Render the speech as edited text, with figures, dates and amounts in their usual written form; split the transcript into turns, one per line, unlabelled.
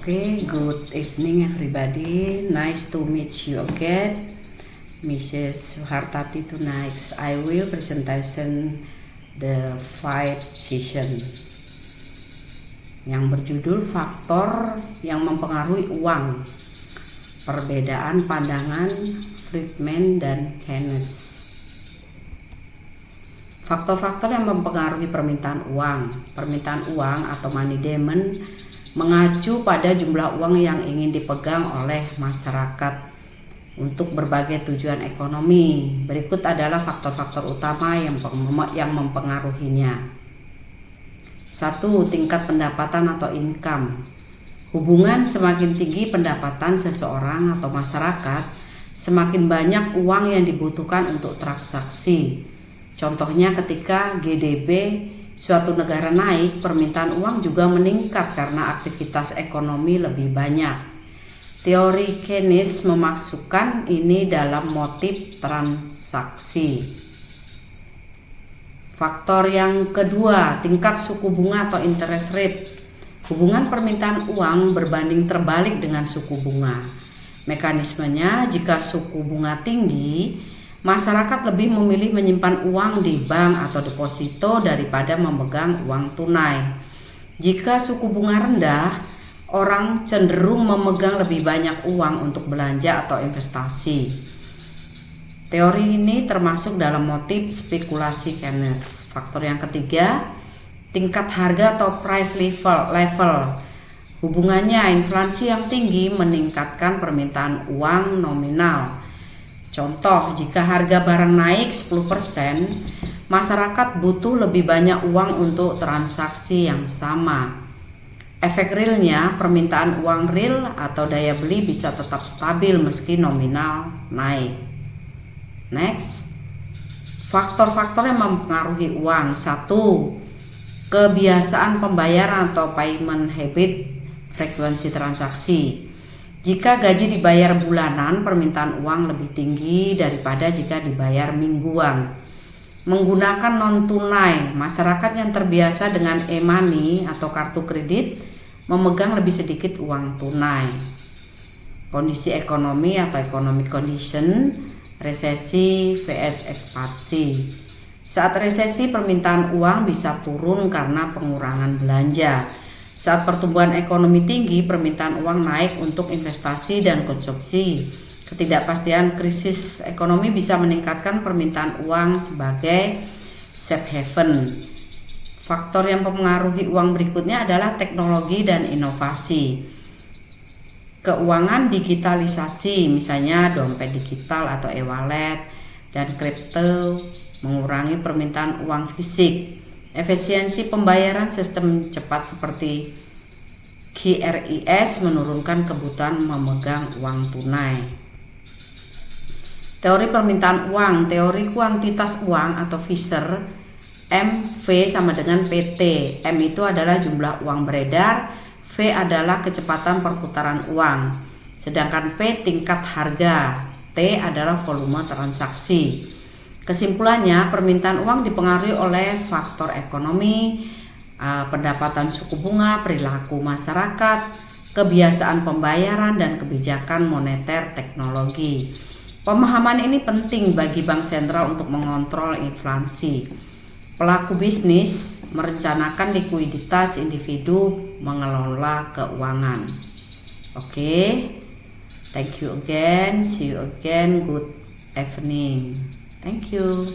Okay, good evening everybody. Nice to meet you again. Mrs. Suhartati tonight. I will presentation the 5 session yang berjudul faktor yang mempengaruhi uang. Perbedaan pandangan Friedman dan Keynes. Faktor-faktor yang mempengaruhi permintaan uang. Permintaan uang atau money demand mengacu pada jumlah uang yang ingin dipegang oleh masyarakat untuk berbagai tujuan ekonomi. Berikut adalah faktor-faktor utama yang mempengaruhinya. 1. Tingkat pendapatan atau income. Hubungan semakin tinggi pendapatan seseorang atau masyarakat, semakin banyak uang yang dibutuhkan untuk transaksi. Contohnya ketika GDP suatu negara naik, permintaan uang juga meningkat karena aktivitas ekonomi lebih banyak. Teori Keynes memasukkan ini dalam motif transaksi. Faktor yang kedua, tingkat suku bunga atau interest rate. Hubungan permintaan uang berbanding terbalik dengan suku bunga. Mekanismenya, jika suku bunga tinggi, masyarakat lebih memilih menyimpan uang di bank atau deposito daripada memegang uang tunai. Jika suku bunga rendah, orang cenderung memegang lebih banyak uang untuk belanja atau investasi. Teori ini termasuk dalam motif spekulasi Keynes. Faktor yang ketiga, tingkat harga atau price level. Hubungannya, inflasi yang tinggi meningkatkan permintaan uang nominal. Contoh, jika harga barang naik 10%, masyarakat butuh lebih banyak uang untuk transaksi yang sama. Efek realnya, permintaan uang real atau daya beli bisa tetap stabil meski nominal naik. Next, faktor-faktor yang mempengaruhi uang. 1. Kebiasaan pembayaran atau payment habit, frekuensi transaksi. Jika gaji dibayar bulanan, permintaan uang lebih tinggi daripada jika dibayar mingguan. Menggunakan non-tunai, masyarakat yang terbiasa dengan e-money atau kartu kredit memegang lebih sedikit uang tunai. Kondisi ekonomi atau economic condition, resesi vs ekspansi. Saat resesi, permintaan uang bisa turun karena pengurangan belanja. Saat pertumbuhan ekonomi tinggi, permintaan uang naik untuk investasi dan konsumsi. Ketidakpastian krisis ekonomi bisa meningkatkan permintaan uang sebagai safe haven. Faktor yang mempengaruhi uang berikutnya adalah teknologi dan inovasi. Keuangan digitalisasi, misalnya dompet digital atau e-wallet dan kripto, mengurangi permintaan uang fisik. Efisiensi pembayaran sistem cepat seperti QRIS menurunkan kebutuhan memegang uang tunai. Teori permintaan uang, teori kuantitas uang atau Fisher, MV sama dengan PT. M itu adalah jumlah uang beredar, V adalah kecepatan perputaran uang, sedangkan P tingkat harga, T adalah volume transaksi. Kesimpulannya, permintaan uang dipengaruhi oleh faktor ekonomi, pendapatan suku bunga, perilaku masyarakat, kebiasaan pembayaran, dan kebijakan moneter teknologi. Pemahaman ini penting bagi bank sentral untuk mengontrol inflasi. Pelaku bisnis merencanakan likuiditas, individu mengelola keuangan. Oke, thank you again, see you again, good evening. Thank you.